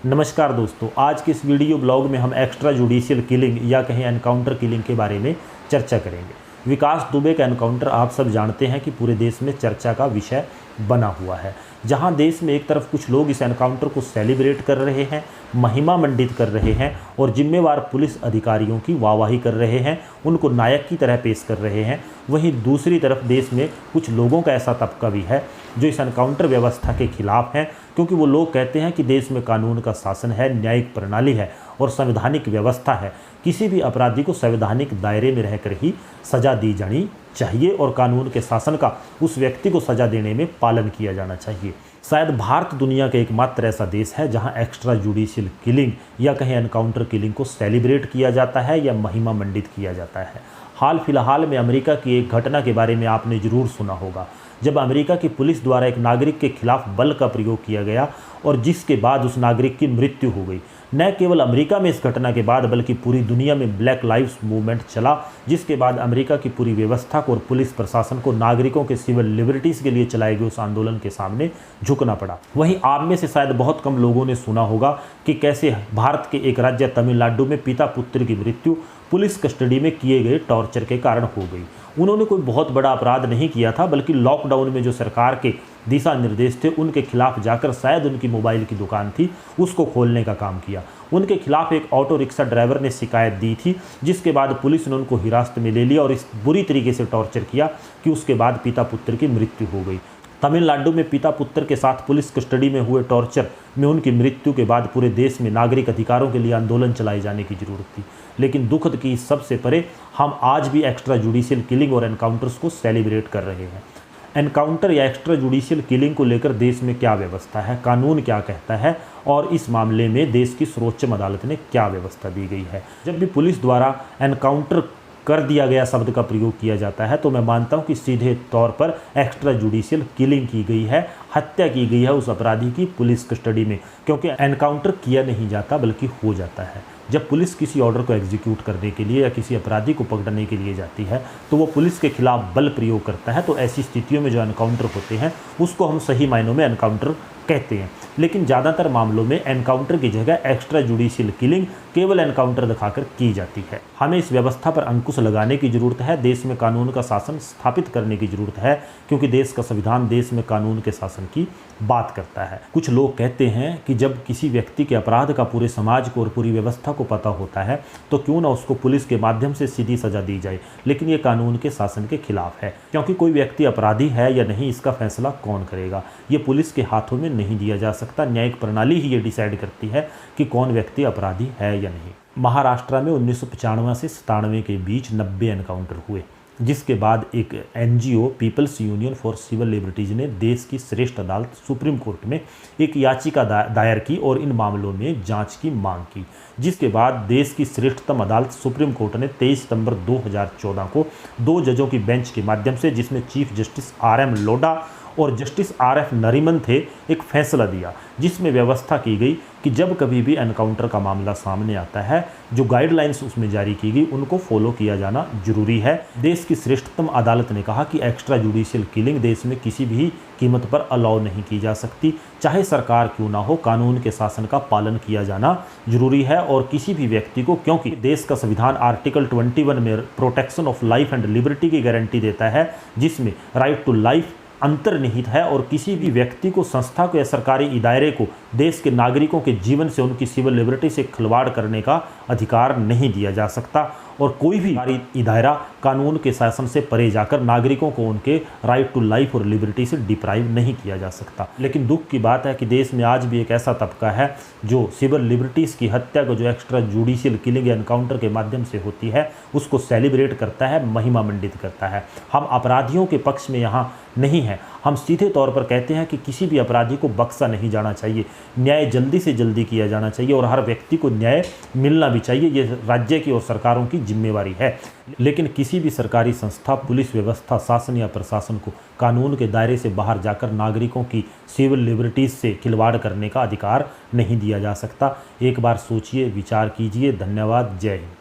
नमस्कार दोस्तों, आज के इस वीडियो ब्लॉग में हम एक्स्ट्रा जुडिशियल किलिंग या कहीं एनकाउंटर किलिंग के बारे में चर्चा करेंगे। विकास दुबे का एनकाउंटर आप सब जानते हैं कि पूरे देश में चर्चा का विषय बना हुआ है। जहां देश में एक तरफ कुछ लोग इस एनकाउंटर को सेलिब्रेट कर रहे हैं, महिमा मंडित कर रहे हैं और जिम्मेवार पुलिस अधिकारियों की वाहवाही कर रहे हैं, उनको नायक की तरह पेश कर रहे हैं, वहीं दूसरी तरफ देश में कुछ लोगों का ऐसा तबका भी है जो इस एनकाउंटर व्यवस्था के खिलाफ हैं, क्योंकि वो लोग कहते हैं कि देश में कानून का शासन है, न्यायिक प्रणाली है और संवैधानिक व्यवस्था है। किसी भी अपराधी को संवैधानिक दायरे में रहकर ही सज़ा दी जानी चाहिए और कानून के शासन का उस व्यक्ति को सज़ा देने में पालन किया जाना चाहिए। शायद भारत दुनिया का एकमात्र ऐसा देश है जहां एक्स्ट्रा जुडिशियल किलिंग या कहीं एनकाउंटर किलिंग को सेलिब्रेट किया जाता है या महिमा मंडित किया जाता है। हाल फिलहाल में अमेरिका की एक घटना के बारे में आपने ज़रूर सुना होगा, जब अमेरिका की पुलिस द्वारा एक नागरिक के खिलाफ बल का प्रयोग किया गया और जिसके बाद उस नागरिक की मृत्यु हो गई। न केवल अमेरिका में इस घटना के बाद बल्कि पूरी दुनिया में ब्लैक लाइव्स मूवमेंट चला, जिसके बाद अमेरिका की पूरी व्यवस्था को और पुलिस प्रशासन को नागरिकों के सिविल लिबर्टीज़ के लिए चलाए गए उस आंदोलन के सामने झुकना पड़ा। वहीं आप में से शायद बहुत कम लोगों ने सुना होगा कि कैसे भारत के एक राज्य तमिलनाडु में पिता पुत्र की मृत्यु पुलिस कस्टडी में किए गए टॉर्चर के कारण हो गई। उन्होंने कोई बहुत बड़ा अपराध नहीं किया था, बल्कि लॉकडाउन में जो सरकार के दिशा निर्देश थे उनके खिलाफ जाकर शायद उनकी मोबाइल की दुकान थी उसको खोलने का काम किया। उनके खिलाफ एक ऑटो रिक्शा ड्राइवर ने शिकायत दी थी, जिसके बाद पुलिस ने उनको हिरासत में ले लिया और इस बुरी तरीके से टॉर्चर किया कि उसके बाद पिता पुत्र की मृत्यु हो गई। तमिलनाडु में पिता पुत्र के साथ पुलिस कस्टडी में हुए टॉर्चर में उनकी मृत्यु के बाद पूरे देश में नागरिक अधिकारों के लिए आंदोलन चलाए जाने की जरूरत थी। लेकिन दुखद की सबसे परे हम आज भी एक्स्ट्रा जुडिशियल किलिंग और एनकाउंटर्स को सेलिब्रेट कर रहे हैं। एनकाउंटर या एक्स्ट्रा जुडिशियल किलिंग को लेकर देश में क्या व्यवस्था है, कानून क्या कहता है और इस मामले में देश की सर्वोच्च अदालत ने क्या व्यवस्था दी गई है। जब भी पुलिस द्वारा एनकाउंटर कर दिया गया शब्द का प्रयोग किया जाता है तो मैं मानता हूं कि सीधे तौर पर एक्स्ट्रा जुडिशियल किलिंग की गई है, हत्या की गई है उस अपराधी की पुलिस कस्टडी में, क्योंकि एनकाउंटर किया नहीं जाता बल्कि हो जाता है। जब पुलिस किसी ऑर्डर को एग्जीक्यूट करने के लिए या किसी अपराधी को पकड़ने के लिए जाती है तो वो पुलिस के खिलाफ बल प्रयोग करता है, तो ऐसी स्थितियों में जो एनकाउंटर होते हैं उसको हम सही मायनों में एनकाउंटर कहते हैं। लेकिन ज़्यादातर मामलों में एनकाउंटर की जगह एक्स्ट्रा जुडिशियल किलिंग केवल एनकाउंटर दिखाकर की जाती है। हमें इस व्यवस्था पर अंकुश लगाने की ज़रूरत है, देश में कानून का शासन स्थापित करने की ज़रूरत है, क्योंकि देश का संविधान देश में कानून के शासन की बात करता है। कुछ लोग कहते हैं कि जब किसी व्यक्ति के अपराध का पूरे समाज को और पूरी व्यवस्था को पता होता है तो क्यों ना उसको पुलिस के माध्यम से सीधी सज़ा दी जाए, लेकिन ये कानून के शासन के खिलाफ है, क्योंकि कोई व्यक्ति अपराधी है या नहीं इसका फैसला कौन करेगा, ये पुलिस के हाथों में नहीं दिया जा सकता। न्यायिक प्रणाली ही ये डिसाइड करती है कि कौन व्यक्ति अपराधी है या नहीं। महाराष्ट्र में 1995 से 97 के बीच 90 एनकाउंटर हुए, जिसके बाद एक NGO people's union for civil liberties ने देश की श्रेष्ठ अदालत सुप्रीम कोर्ट में एक याचिका दायर की और इन मामलों में जांच की मांग की, जिसके बाद देश की श्रेष्ठतम अदालत सुप्रीम कोर्ट ने 23 सितंबर 2014 को 2 जजों की बेंच के माध्यम से, जिसमें चीफ जस्टिस RM लोढ़ा और जस्टिस RF नरीमन थे, एक फैसला दिया जिसमें व्यवस्था की गई कि जब कभी भी एनकाउंटर का मामला सामने आता है, जो गाइडलाइंस उसमें जारी की गई उनको फॉलो किया जाना जरूरी है। देश की श्रेष्ठतम अदालत ने कहा कि एक्स्ट्रा जुडिशियल किलिंग देश में किसी भी कीमत पर अलाउ नहीं की जा सकती, चाहे सरकार क्यों ना हो, कानून के शासन का पालन किया जाना जरूरी है और किसी भी व्यक्ति को, क्योंकि देश का संविधान आर्टिकल 21 में protection of life and liberty की गारंटी देता है, जिसमें राइट टू लाइफ अंतर्निहित है और किसी भी व्यक्ति को, संस्था को या सरकारी इदारे को देश के नागरिकों के जीवन से, उनकी सिविल लिबर्टी से खिलवाड़ करने का अधिकार नहीं दिया जा सकता और कोई भी इदारा कानून के शासन से परे जाकर नागरिकों को उनके राइट टू लाइफ और लिबर्टी से डिप्राइव नहीं किया जा सकता। लेकिन दुख की बात है कि देश में आज भी एक ऐसा तबका है जो सिविल लिबर्टीज़ की हत्या को, जो एक्स्ट्रा जुडिशियल किलिंग एनकाउंटर के माध्यम से होती है, उसको सेलिब्रेट करता है, महिमा मंडित करता है। हम अपराधियों के पक्ष में यहाँ नहीं हैं, हम सीधे तौर पर कहते हैं कि किसी भी अपराधी को बख्शा नहीं जाना चाहिए, न्याय जल्दी से जल्दी किया जाना चाहिए और हर व्यक्ति को न्याय मिलना भी चाहिए। ये राज्य की और सरकारों की जिम्मेवारी है। लेकिन किसी भी सरकारी संस्था, पुलिस व्यवस्था, शासन या प्रशासन को कानून के दायरे से बाहर जाकर नागरिकों की सिविल लिबर्टीज से खिलवाड़ करने का अधिकार नहीं दिया जा सकता। एक बार सोचिए, विचार कीजिए। धन्यवाद। जय हिंद।